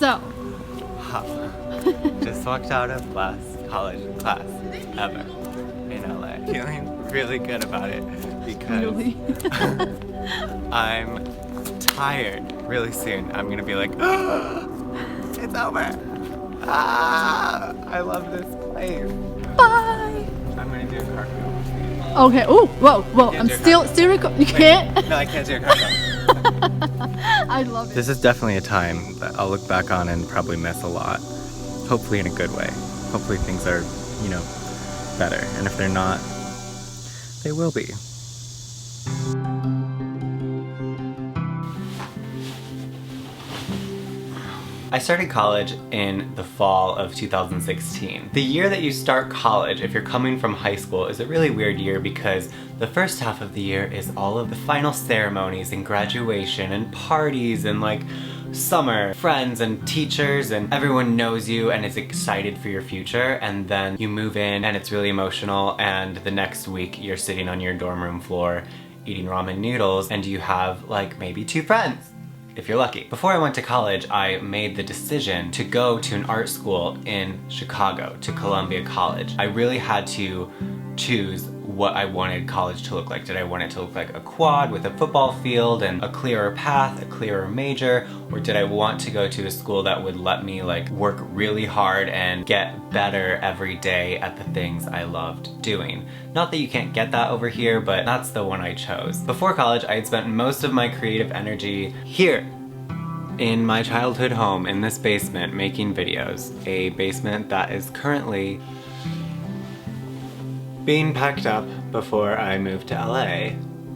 So. Just walked out of college class ever in LA. Feeling really good about it because Really? I'm tired. Really soon I'm gonna be like, oh, it's over. Ah, I love this place. Bye. I'm gonna do a cartwheel. Okay. Oh, whoa. I'm still recording. You can't. No, I can't do a cartwheel. I love it. This is definitely a time that I'll look back on and probably miss a lot. Hopefully in a good way. Hopefully things are, you know, better. And if they're not, they will be. I started college in the fall of 2016. The year that you start college, if you're coming from high school, is a really weird year because the first half of the year is all of the final ceremonies and graduation and parties and like summer, friends and teachers, and everyone knows you and is excited for your future, and then you move in and it's really emotional, and the next week you're sitting on your dorm room floor eating ramen noodles and you have like maybe 2 friends. If you're lucky. Before I went to college, I made the decision to go to an art school in Chicago, to Columbia College. I really had to choose what I wanted college to look like. Did I want it to look like a quad with a football field and a clearer path, a clearer major, or did I want to go to a school that would let me like work really hard and get better every day at the things I loved doing? Not that you can't get that over here, but that's the one I chose. Before college, I had spent most of my creative energy here in my childhood home in this basement making videos. A basement that is currently being packed up before I moved to LA.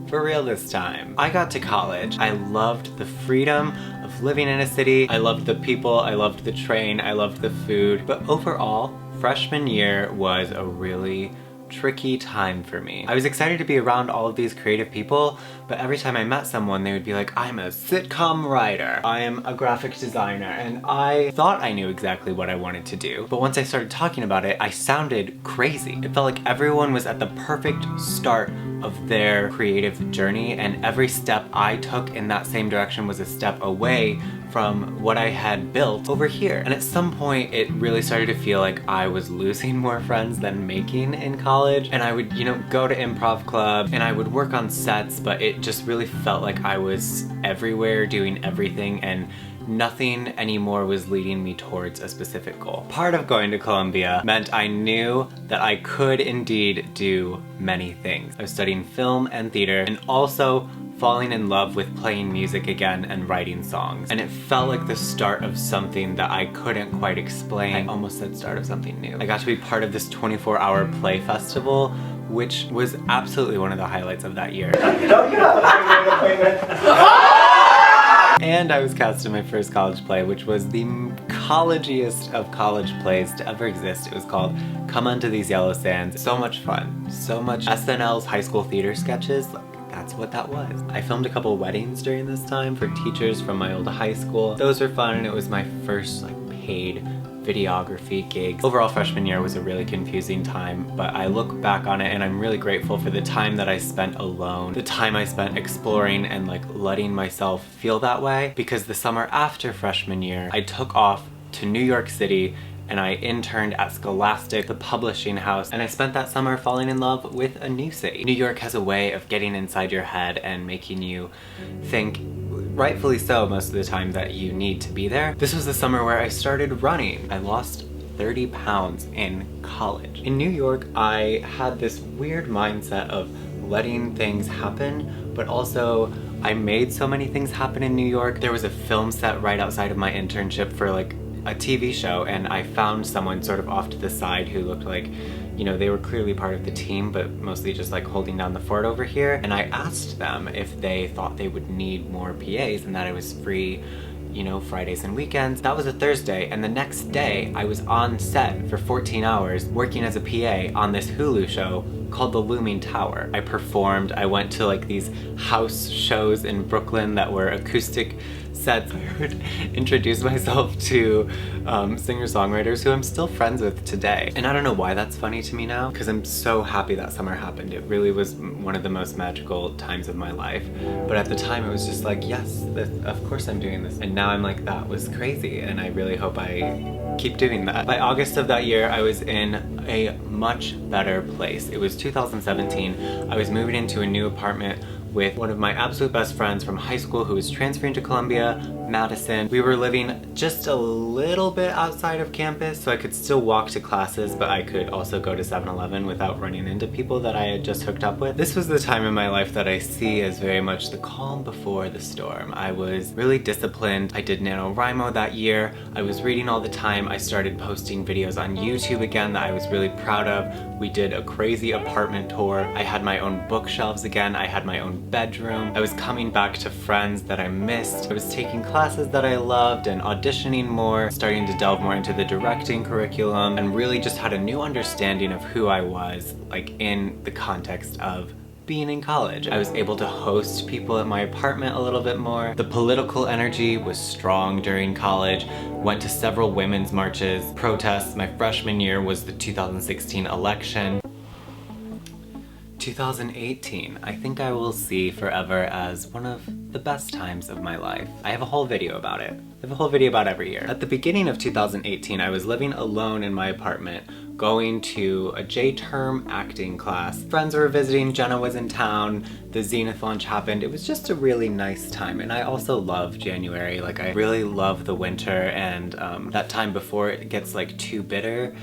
For real this time. I got to college. I loved the freedom of living in a city. I loved the people, I loved the train, I loved the food. But overall, freshman year was a really tricky time for me. I was excited to be around all of these creative people, but every time I met someone they would be like, I'm a sitcom writer, I am a graphic designer, and I thought I knew exactly what I wanted to do. But once I started talking about it, I sounded crazy. It felt like everyone was at the perfect start of their creative journey, and every step I took in that same direction was a step away from what I had built over here. And at some point it really started to feel like I was losing more friends than making in college, and I would, you know, go to improv club and I would work on sets, but it just really felt like I was everywhere doing everything and nothing anymore was leading me towards a specific goal. Part of going to Columbia meant I knew that I could indeed do many things. I was studying film and theater and also falling in love with playing music again and writing songs. And it felt like the start of something that I couldn't quite explain. I almost said start of something new. I got to be part of this 24-hour play festival, which was absolutely one of the highlights of that year. And I was cast in my first college play, which was the collegiest of college plays to ever exist. It was called Come Unto These Yellow Sands. So much fun. So much SNL's high school theater sketches. That's what that was. I filmed a couple weddings during this time for teachers from my old high school. Those were fun, and it was my first like paid videography gigs. Overall, freshman year was a really confusing time, but I look back on it and I'm really grateful for the time that I spent alone, the time I spent exploring and like letting myself feel that way, because the summer after freshman year, I took off to New York City and I interned at Scholastic, the publishing house, and I spent that summer falling in love with a new city. New York has a way of getting inside your head and making you think, rightfully so most of the time, that you need to be there. This was the summer where I started running. I lost 30 pounds in college. In New York, I had this weird mindset of letting things happen, but also I made so many things happen in New York. There was a film set right outside of my internship for like a TV show, and I found someone sort of off to the side who looked like, you know, they were clearly part of the team, but mostly just like holding down the fort over here. And I asked them if they thought they would need more PAs and that I was free, you know, Fridays and weekends. That was a Thursday, and the next day I was on set for 14 hours working as a PA on this Hulu show called the Looming Tower. I performed, I went to like these house shows in Brooklyn that were acoustic sets. I would introduce myself to singer-songwriters who I'm still friends with today. And I don't know why that's funny to me now, because I'm so happy that summer happened. It really was one of the most magical times of my life. But at the time it was just like, yes, of course I'm doing this. And now I'm like, that was crazy, and I really hope I keep doing that. By August of that year, I was in a much better place. It was 2017. I was moving into a new apartment with one of my absolute best friends from high school who was transferring to Columbia, Madison. We were living just a little bit outside of campus, so I could still walk to classes, but I could also go to 7-Eleven without running into people that I had just hooked up with. This was the time in my life that I see as very much the calm before the storm. I was really disciplined. I did NaNoWriMo that year. I was reading all the time. I started posting videos on YouTube again that I was really proud of. We did a crazy apartment tour. I had my own bookshelves again. I had my own bedroom. I was coming back to friends that I missed. I was taking classes that I loved and auditioning more, starting to delve more into the directing curriculum, and really just had a new understanding of who I was, like in the context of being in college. I was able to host people at my apartment a little bit more. The political energy was strong during college. Went to several women's marches, protests. My freshman year was the 2016 election. 2018, I think I will see forever as one of the best times of my life. I have a whole video about it. I have a whole video about every year. At the beginning of 2018, I was living alone in my apartment, going to a J-term acting class. Friends were visiting, Jenna was in town, the Zenith launch happened. It was just a really nice time, and I also love January. Like, I really love the winter and that time before it gets like too bitter.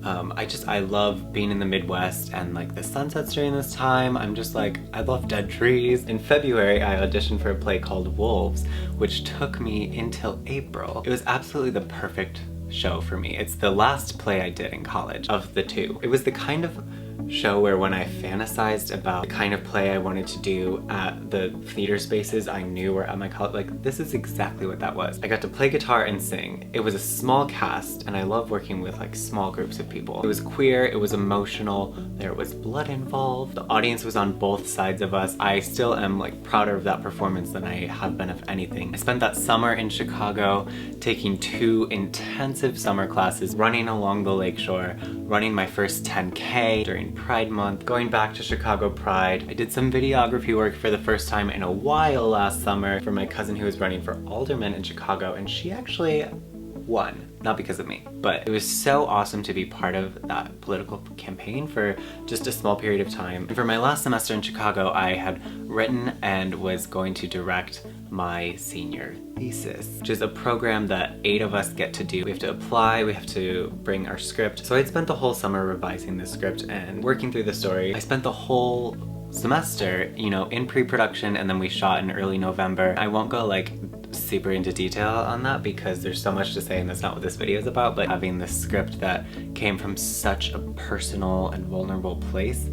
I love being in the Midwest, and like the sunsets during this time, I'm just like, I love dead trees. In February, I auditioned for a play called Wolves, which took me until April. It was absolutely the perfect show for me. It's the last play I did in college of the two. It was the kind of show where when I fantasized about the kind of play I wanted to do at the theater spaces I knew were at my college, like, this is exactly what that was. I got to play guitar and sing. It was a small cast, and I love working with like small groups of people. It was queer, it was emotional, there was blood involved. The audience was on both sides of us. I still am like prouder of that performance than I have been of anything. I spent that summer in Chicago taking 2 intensive summer classes, running along the lakeshore, running my first 10K during Pride Month, going back to Chicago Pride. I did some videography work for the first time in a while last summer for my cousin who was running for alderman in Chicago, and she actually won. Not because of me, but it was so awesome to be part of that political campaign for just a small period of time. And for my last semester in Chicago, I had written and was going to direct my senior thesis, which is a program that 8 of us get to do. We have to apply, we have to bring our script. So I'd spent the whole summer revising the script and working through the story. I spent the whole semester, you know, in pre-production, and then we shot in early November. I won't go like super into detail on that because there's so much to say and that's not what this video is about, but having this script that came from such a personal and vulnerable place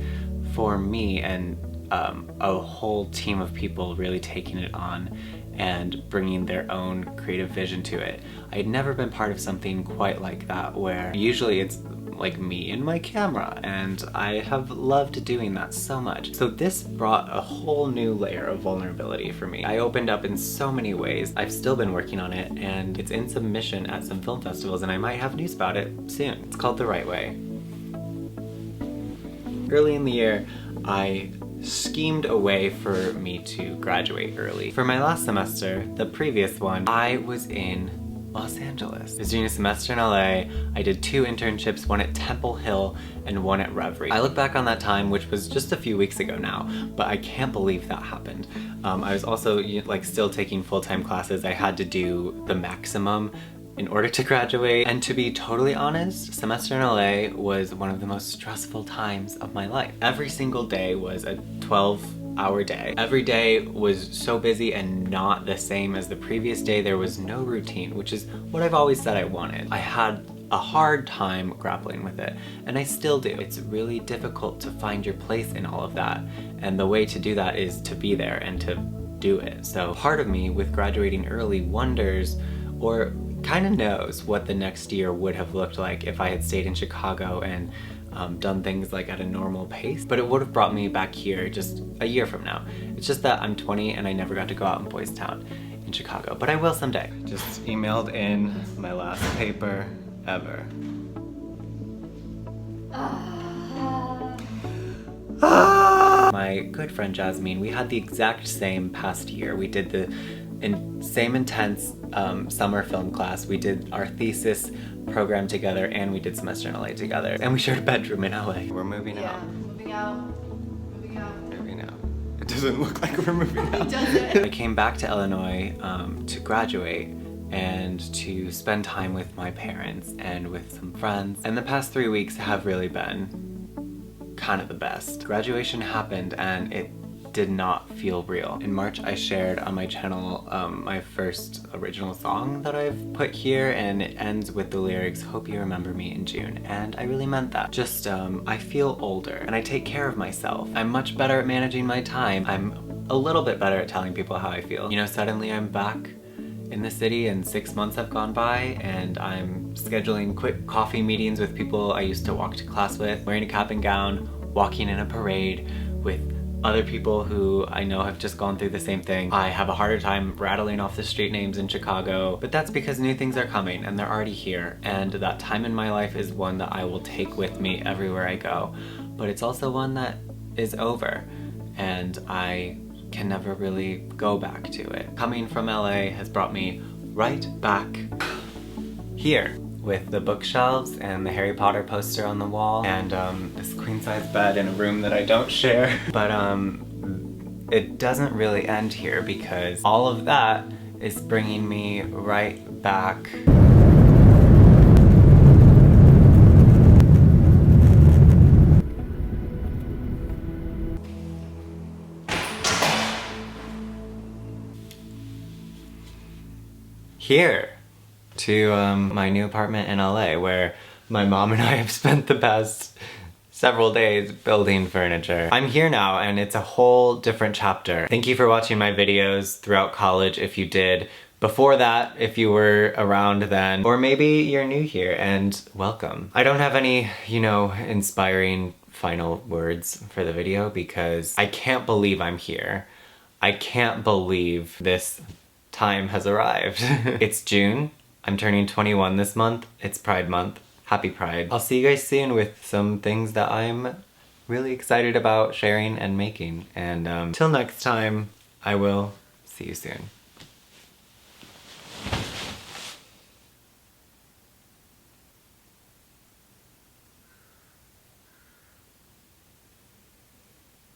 for me, and a whole team of people really taking it on and bringing their own creative vision to it. I had never been part of something quite like that, where usually it's like me and my camera, and I have loved doing that so much. So this brought a whole new layer of vulnerability for me. I opened up in so many ways. I've still been working on it, and it's in submission at some film festivals, and I might have news about it soon. It's called The Right Way. Early in the year, I schemed a way for me to graduate early. For my last semester, the previous one, I was in Los Angeles. I was doing a semester in LA. I did 2 internships, one at Temple Hill and one at Reverie. I look back on that time, which was just a few weeks ago now, but I can't believe that happened. I was also like still taking full-time classes. I had to do the maximum in order to graduate, and to be totally honest, semester in LA was one of the most stressful times of my life. Every single day was a 12-hour day. Every day was so busy and not the same as the previous day. There was no routine, which is what I've always said I wanted. I had a hard time grappling with it, and I still do. It's really difficult to find your place in all of that, and the way to do that is to be there and to do it. So part of me with graduating early wonders, or kind of knows, what the next year would have looked like if I had stayed in Chicago and done things like at a normal pace, but it would have brought me back here just a year from now. It's just that I'm 20 and I never got to go out in Boys Town in Chicago, but I will someday. Just emailed in my last paper ever. My good friend Jasmine, we had the exact same past year. We did the same intense summer film class. We did our thesis program together and we did semester in LA together. And we shared a bedroom in LA. We're moving out. Moving out. Moving out. Moving out. It doesn't look like we're moving out. It doesn't. I came back to Illinois to graduate and to spend time with my parents and with some friends. And the past 3 weeks have really been kind of the best. Graduation happened and it did not feel real. In March I shared on my channel my first original song that I've put here, and it ends with the lyrics, "Hope you remember me in June," and I really meant that. Just I feel older and I take care of myself. I'm much better at managing my time. I'm a little bit better at telling people how I feel. You know, suddenly I'm back in the city and 6 months have gone by and I'm scheduling quick coffee meetings with people I used to walk to class with, wearing a cap and gown, walking in a parade with other people who I know have just gone through the same thing. I have a harder time rattling off the street names in Chicago, but that's because new things are coming and they're already here. And that time in my life is one that I will take with me everywhere I go. But it's also one that is over and I can never really go back to it. Coming from LA has brought me right back here with the bookshelves and the Harry Potter poster on the wall and this queen-size bed in a room that I don't share. But it doesn't really end here because all of that is bringing me right back here to my new apartment in LA, where my mom and I have spent the past several days building furniture. I'm here now and it's a whole different chapter. Thank you for watching my videos throughout college if you did. Before that, if you were around then, or maybe you're new here, and welcome. I don't have any, you know, inspiring final words for the video because I can't believe I'm here. I can't believe this time has arrived. It's June. I'm turning 21 this month. It's Pride Month. Happy Pride. I'll see you guys soon with some things that I'm really excited about sharing and making. And till next time, I will see you soon.